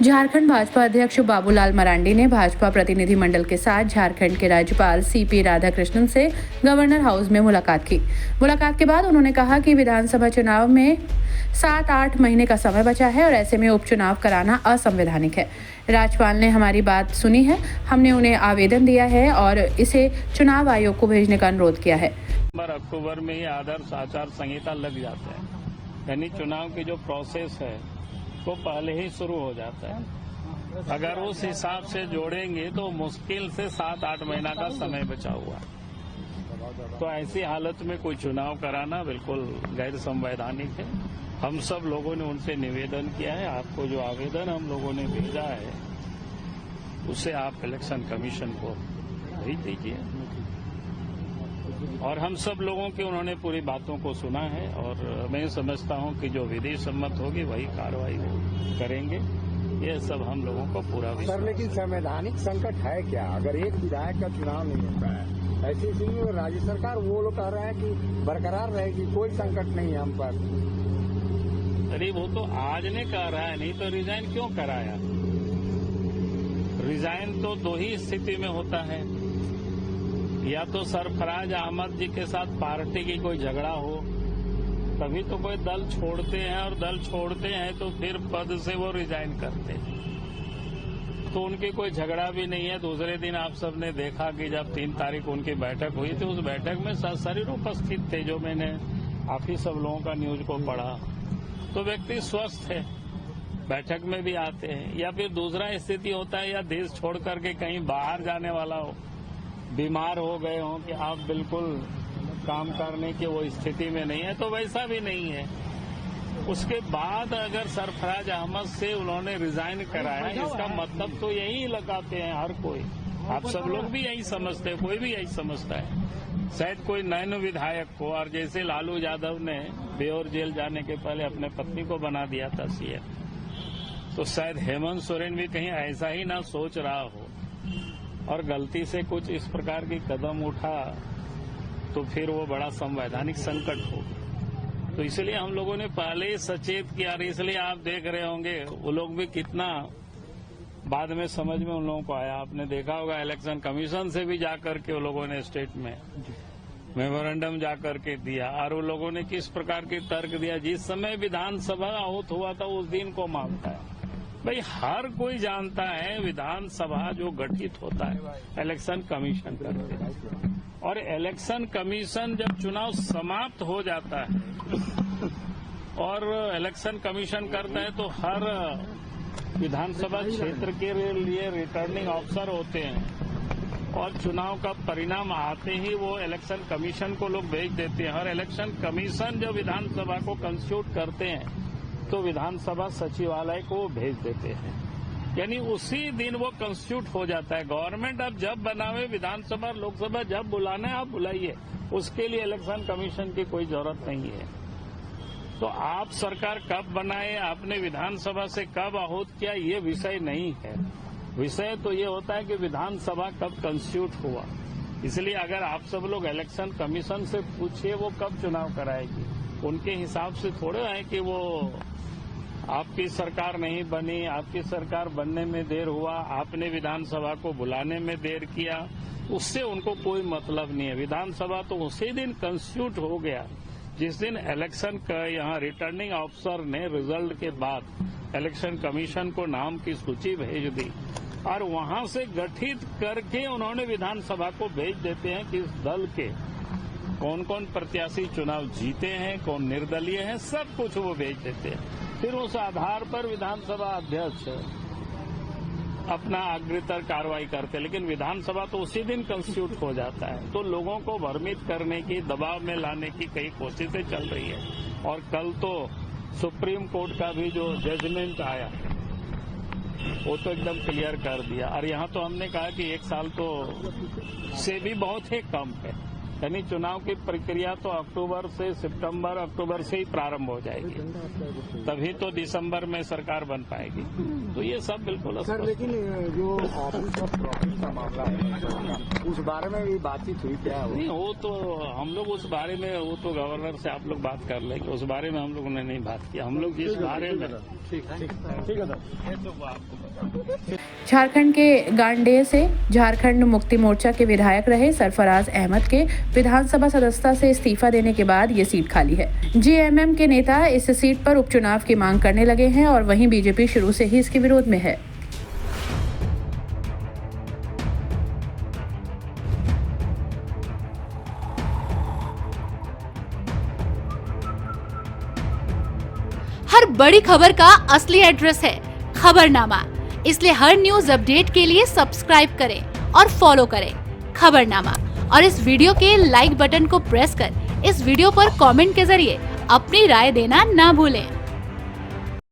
झारखंड भाजपा अध्यक्ष बाबूलाल मरांडी ने भाजपा प्रतिनिधिमंडल के साथ झारखंड के राज्यपाल सीपी राधाकृष्णन से गवर्नर हाउस में मुलाकात की। मुलाकात के बाद उन्होंने कहा कि विधानसभा चुनाव में 7-8 महीने का समय बचा है और ऐसे में उपचुनाव कराना असंवैधानिक है। राज्यपाल ने हमारी बात सुनी है, हमने उन्हें आवेदन दिया है और इसे चुनाव आयोग को भेजने का अनुरोध किया है। अक्टूबर में ही आदर्श आचार संहिता लग जाता है, यानी चुनाव की जो प्रोसेस है वो पहले ही शुरू हो जाता है। अगर उस हिसाब से जोड़ेंगे तो मुश्किल से 7-8 महीना का समय बचा हुआ है। तो ऐसी हालत में कोई चुनाव कराना बिल्कुल गैर संवैधानिक है। हम सब लोगों ने उनसे निवेदन किया है, आपको जो आवेदन हम लोगों ने भेजा है उसे आप इलेक्शन कमीशन को भेज दीजिए। और हम सब लोगों की उन्होंने पूरी बातों को सुना है और मैं समझता हूं कि जो विधि सम्मत होगी वही कार्रवाई करेंगे। ये सब हम लोगों को पूरा विश्वास। सर, लेकिन संवैधानिक संकट है क्या? अगर एक विधायक का चुनाव नहीं होता है, ऐसी स्थिति में राज्य सरकार वो लोग कह रहे हैं कि बरकरार रहेगी, कोई संकट नहीं है हम पर। अरे वो तो आज ने कह रहा है, नहीं तो रिजाइन क्यों कराया? रिजाइन तो दो ही स्थिति में होता है, या तो सरफराज अहमद जी के साथ पार्टी की कोई झगड़ा हो, तभी तो कोई दल छोड़ते हैं, और दल छोड़ते हैं तो फिर पद से वो रिजाइन करते हैं। तो उनकी कोई झगड़ा भी नहीं है। दूसरे दिन आप सबने देखा कि जब 3 तारीख उनकी बैठक हुई थी, उस बैठक में सशरीर उपस्थित थे, जो मैंने आप ही सब लोगों का न्यूज को पढ़ा। तो व्यक्ति स्वस्थ है, बैठक में भी आते हैं। या फिर दूसरा स्थिति होता है, या देश छोड़ करके कहीं बाहर जाने वाला हो, बीमार हो गए हों कि आप बिल्कुल काम करने की वो स्थिति में नहीं है, तो वैसा भी नहीं है। उसके बाद अगर सरफराज अहमद से उन्होंने रिजाइन कराया, इसका मतलब तो यही लगाते हैं हर कोई। आप सब लोग भी यही समझते हैं, कोई भी यही समझता है। शायद कोई नैन विधायक को, और जैसे लालू यादव ने बेओर जेल जाने के पहले अपने पत्नी को बना दिया था सीएम, तो शायद हेमंत सोरेन भी कहीं ऐसा ही ना सोच रहा हो और गलती से कुछ इस प्रकार की कदम उठा तो फिर वो बड़ा संवैधानिक संकट हो। तो इसलिए हम लोगों ने पहले ही सचेत किया, और इसलिए आप देख रहे होंगे वो लोग भी कितना बाद में समझ में उन लोगों को आया। आपने देखा होगा इलेक्शन कमीशन से भी जाकर के वो लोगों ने स्टेट में मेमोरेंडम जाकर के दिया, और वो लोगों ने किस प्रकार की तर्क दिया। जिस समय विधानसभा आहूत हुआ था उस दिन को मांगता है। भाई हर कोई जानता है विधानसभा जो गठित होता है इलेक्शन कमीशन करते हैं, और इलेक्शन कमीशन जब चुनाव समाप्त हो जाता है और इलेक्शन कमीशन करता है तो हर विधानसभा क्षेत्र के लिए रिटर्निंग ऑफिसर होते हैं, और चुनाव का परिणाम आते ही वो इलेक्शन कमीशन को लोग भेज देते हैं। और इलेक्शन कमीशन जब विधानसभा को कंस्टिट्यूट करते हैं तो विधानसभा सचिवालय को भेज देते हैं, यानी उसी दिन वो कंस्टिट्यूट हो जाता है। गवर्नमेंट अब जब बनावे, विधानसभा लोकसभा जब बुलाना है आप बुलाइए, उसके लिए इलेक्शन कमीशन की कोई जरूरत नहीं है। तो आप सरकार कब बनाए, आपने विधानसभा से कब आहूत किया, ये विषय नहीं है। विषय तो ये होता है कि विधानसभा कब कंस्टिट्यूट हुआ। इसलिए अगर आप सब लोग इलेक्शन कमीशन से पूछिए वो कब चुनाव कराएगी, उनके हिसाब से थोड़े है कि वो आपकी सरकार नहीं बनी, आपकी सरकार बनने में देर हुआ, आपने विधानसभा को बुलाने में देर किया, उससे उनको कोई मतलब नहीं है। विधानसभा तो उसी दिन कंस्टिट्यूट हो गया जिस दिन इलेक्शन का यहाँ रिटर्निंग ऑफिसर ने रिजल्ट के बाद इलेक्शन कमीशन को नाम की सूची भेज दी, और वहां से गठित करके उन्होंने विधानसभा को भेज देते हैं कि इस दल के कौन कौन प्रत्याशी चुनाव जीते हैं, कौन निर्दलीय हैं, सब कुछ वो भेज देते हैं। फिर उस आधार पर विधानसभा अध्यक्ष अपना अग्रतर कार्रवाई करते हैं, लेकिन विधानसभा तो उसी दिन कंस्टिट्यूट हो जाता है। तो लोगों को भ्रमित करने की, दबाव में लाने की कई कोशिशें चल रही है। और कल तो सुप्रीम कोर्ट का भी जो जजमेंट आया वो तो एकदम क्लियर कर दिया। और यहाँ तो हमने कहा कि 1 साल तो से भी बहुत ही कम है, यानी चुनाव की प्रक्रिया तो अक्टूबर से ही प्रारंभ हो जाएगी, तभी तो दिसंबर में सरकार बन पाएगी। तो ये सब बिल्कुल सर, लेकिन जो ऑफिस ऑफ प्रॉफिट का मामला है उस बारे में भी बातचीत हुई क्या? नहीं, वो तो हम लोग उस बारे में, वो तो गवर्नर से आप लोग बात कर लेंगे, उस बारे में हम लोगों ने नहीं बात की। हम लोग जिस बारे में ठीक है सर, तो आपको झारखंड के गांडेय से झारखंड मुक्ति मोर्चा के विधायक रहे सरफराज अहमद के विधानसभा सदस्यता से इस्तीफा देने के बाद ये सीट खाली है। जेएमएम के नेता इस सीट पर उपचुनाव की मांग करने लगे हैं और वहीं बीजेपी शुरू से ही इसके विरोध में है। हर बड़ी खबर का असली एड्रेस है खबरनामा, इसलिए हर न्यूज अपडेट के लिए सब्सक्राइब करें और फॉलो करें खबरनामा। और इस वीडियो के लाइक बटन को प्रेस कर इस वीडियो पर कमेंट के जरिए अपनी राय देना ना भूलें।